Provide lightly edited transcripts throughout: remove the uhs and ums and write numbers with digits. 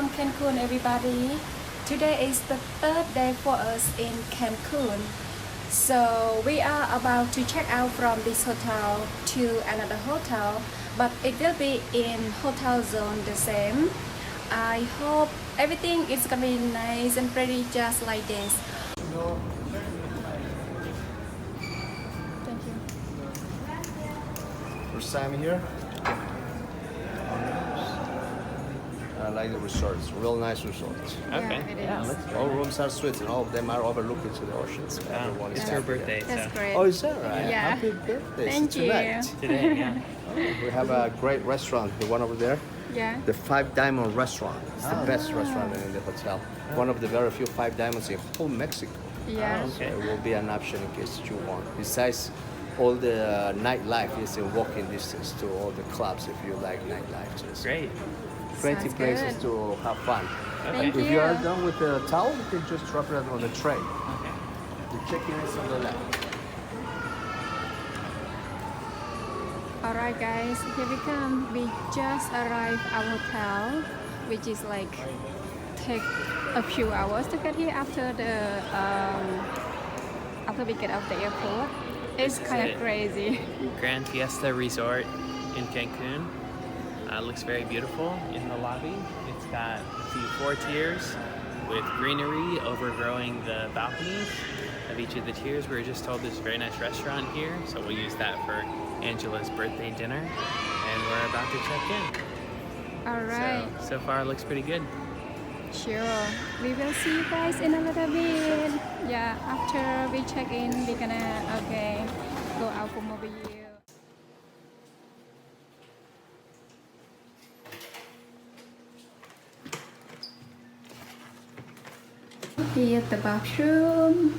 from Cancun, everybody. Today is the third day for us in Cancun. So we are about to check out from this hotel to another hotel, but it will be in hotel zone the same. I hope everything is gonna be nice and pretty just like this. Thank you. First time here? I like the resorts, real nice resorts. Okay. Yeah, it is. All rooms are suites and all of them are overlooking to the oceans. Everyone is It's her happy there. birthday, That's so great. Oh, is that right? Yeah. Happy birthday. Thank you. Tonight. today, yeah. We have a great restaurant, the one over there. Yeah. The Five Diamond Restaurant. It's the best restaurant in the hotel. One of the very few Five Diamonds in whole Mexico. Yeah. So it will be an option in case you want. Besides, all the nightlife is in walking distance to all the clubs if you like nightlife. So it's Great. plenty Sounds places good. to have fun. Thank If you are you. done with the towel, you can just drop it on the tray. Okay. The check-in is on the left. Alright guys, here we come. We just arrived our hotel, which is like take a few hours to get here after we get out the airport. It's This is kind it. of crazy. Grand Fiesta Resort in Cancun. Looks very beautiful in the lobby. It's got four tiers with greenery overgrowing the balconies of each of the tiers. We were just told there's a very nice restaurant here, so we'll use that for Angela's birthday dinner. And we're about to check in. Alright, So far it looks pretty good. sure. We will see you guys in a little bit. Yeah, after we check in, we're gonna go out for more view. Here's the bathroom.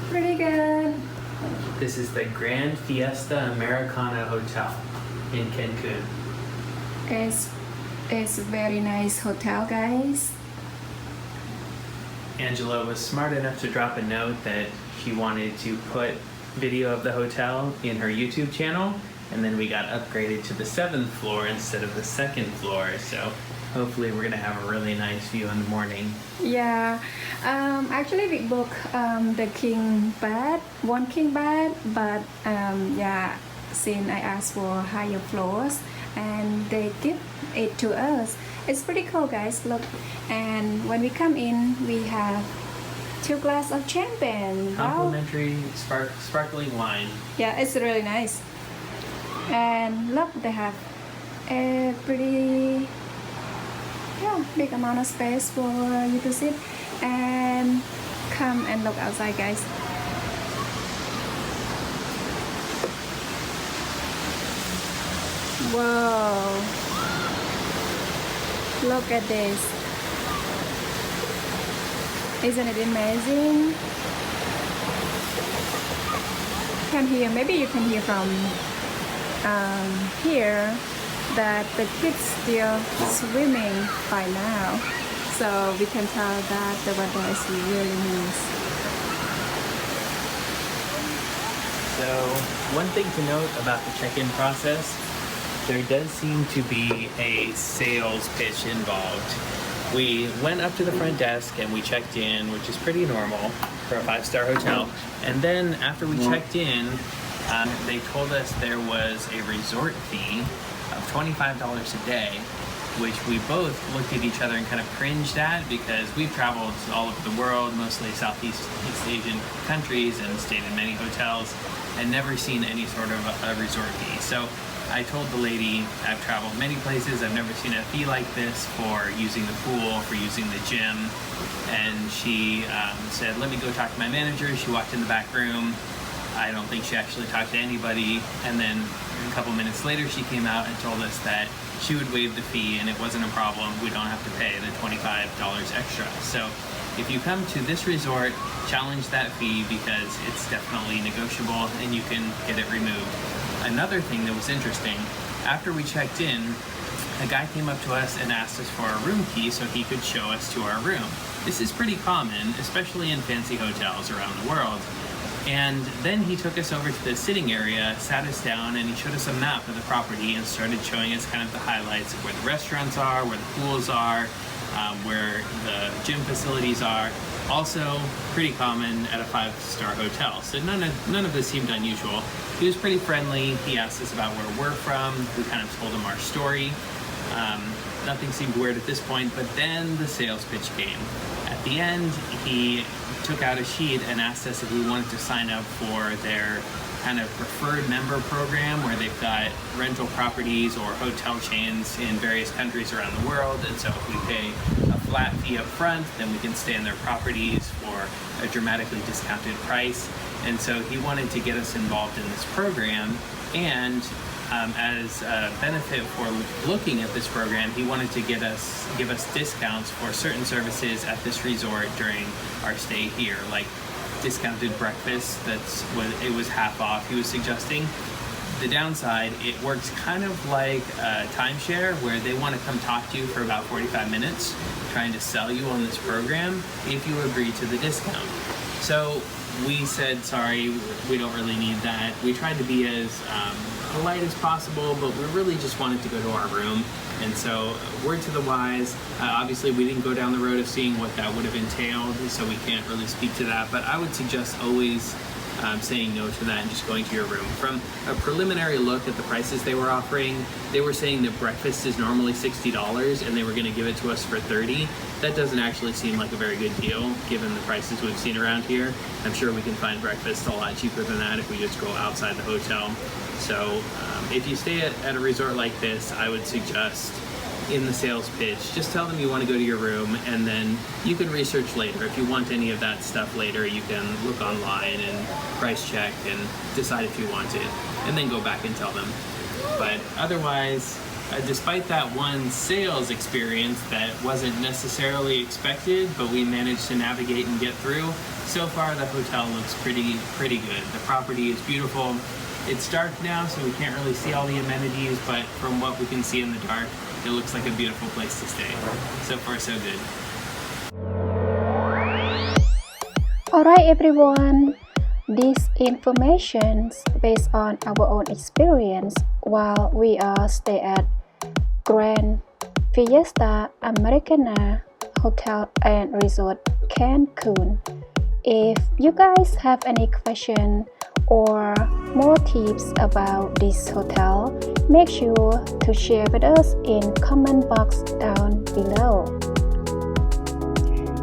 Pretty good. This is the Grand Fiesta Americana Hotel in Cancun. It's a very nice hotel, guys. Angela was smart enough to drop a note that she wanted to put video of the hotel in her YouTube channel, and then we got upgraded to the 7th floor instead of the 2nd floor, so hopefully we're gonna have a really nice view in the morning. Yeah, actually we booked the king bed, one king bed, but yeah, since I asked for higher floors and they give it to us. It's pretty cool, guys, look. And when we come in, we have 2 glasses of champagne. Wow. Complimentary sparkling wine. Yeah, it's really nice. And look, they have a pretty big amount of space for you to sit. And come and look outside, guys. Whoa, look at this. Isn't it amazing? Can hear, maybe you can hear from here that the kids still swimming by now, so we can tell that the weather is really nice. So one thing to note about the check-in process, there does seem to be a sales pitch involved. We went up to the front desk and we checked in, which is pretty normal for a 5-star hotel. And then after we checked in, they told us there was a resort fee of $25 a day, which we both looked at each other and kind of cringed at because we've traveled all over the world, mostly Southeast Asian countries, and stayed in many hotels and never seen any sort of a resort fee. So I told the lady, I've traveled many places, I've never seen a fee like this for using the pool, for using the gym. And she said, let me go talk to my manager. She walked in the back room. I don't think she actually talked to anybody. And then a couple minutes later, she came out and told us that she would waive the fee and it wasn't a problem. We don't have to pay the $25 extra. So if you come to this resort, challenge that fee because it's definitely negotiable and you can get it removed. Another thing that was interesting, after we checked in, a guy came up to us and asked us for a room key so he could show us to our room. This is pretty common, especially in fancy hotels around the world. And then he took us over to the sitting area, sat us down, and he showed us a map of the property and started showing us kind of the highlights of where the restaurants are, where the pools are, where the gym facilities are. Also pretty common at a 5-star hotel. So none of this seemed unusual. He was pretty friendly. He asked us about where we're from. We kind of told him our story. Nothing seemed weird at this point, but then the sales pitch came. At the end, he took out a sheet and asked us if we wanted to sign up for their kind of preferred member program where they've got rental properties or hotel chains in various countries around the world. And so if we pay a flat fee up front, then we can stay in their properties for a dramatically discounted price. And so he wanted to get us involved in this program, and as a benefit for looking at this program, he wanted to give us discounts for certain services at this resort during our stay here, like discounted breakfast. It was half off, he was suggesting. The downside, it works kind of like a timeshare where they want to come talk to you for about 45 minutes trying to sell you on this program if you agree to the discount. So we said, sorry, we don't really need that. We tried to be as polite as possible, but we really just wanted to go to our room. And so, word to the wise, obviously we didn't go down the road of seeing what that would have entailed, so we can't really speak to that, but I would suggest always saying no to that and just going to your room. From a preliminary look at the prices they were offering, they were saying that breakfast is normally $60 and they were going to give it to us for $30. That doesn't actually seem like a very good deal given the prices we've seen around here. I'm sure we can find breakfast a lot cheaper than that if we just go outside the hotel. So if you stay at a resort like this, I would suggest in the sales pitch, just tell them you want to go to your room, and then you can research later. If you want any of that stuff later, you can look online and price check and decide if you want it, and then go back and tell them. But otherwise, despite that one sales experience that wasn't necessarily expected, but we managed to navigate and get through, so far the hotel looks pretty good. The property is beautiful. It's dark now, so we can't really see all the amenities, but from what we can see in the dark, it looks like a beautiful place to stay. So far, so good. Alright everyone, this information based on our own experience while we are stay at Grand Fiesta Americana Hotel and Resort Cancun. If you guys have any question or more tips about this hotel, make sure to share with us in comment box down below.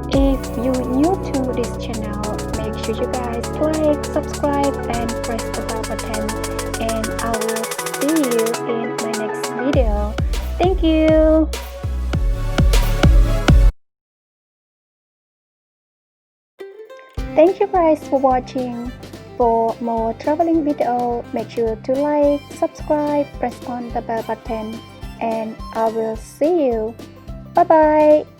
If you're new to this channel, make sure you guys like, subscribe and press the bell button, and I will see you in my next video. Thank you. Thank you guys for watching. For more traveling video, make sure to like, subscribe, press on the bell button, and I will see you. Bye bye.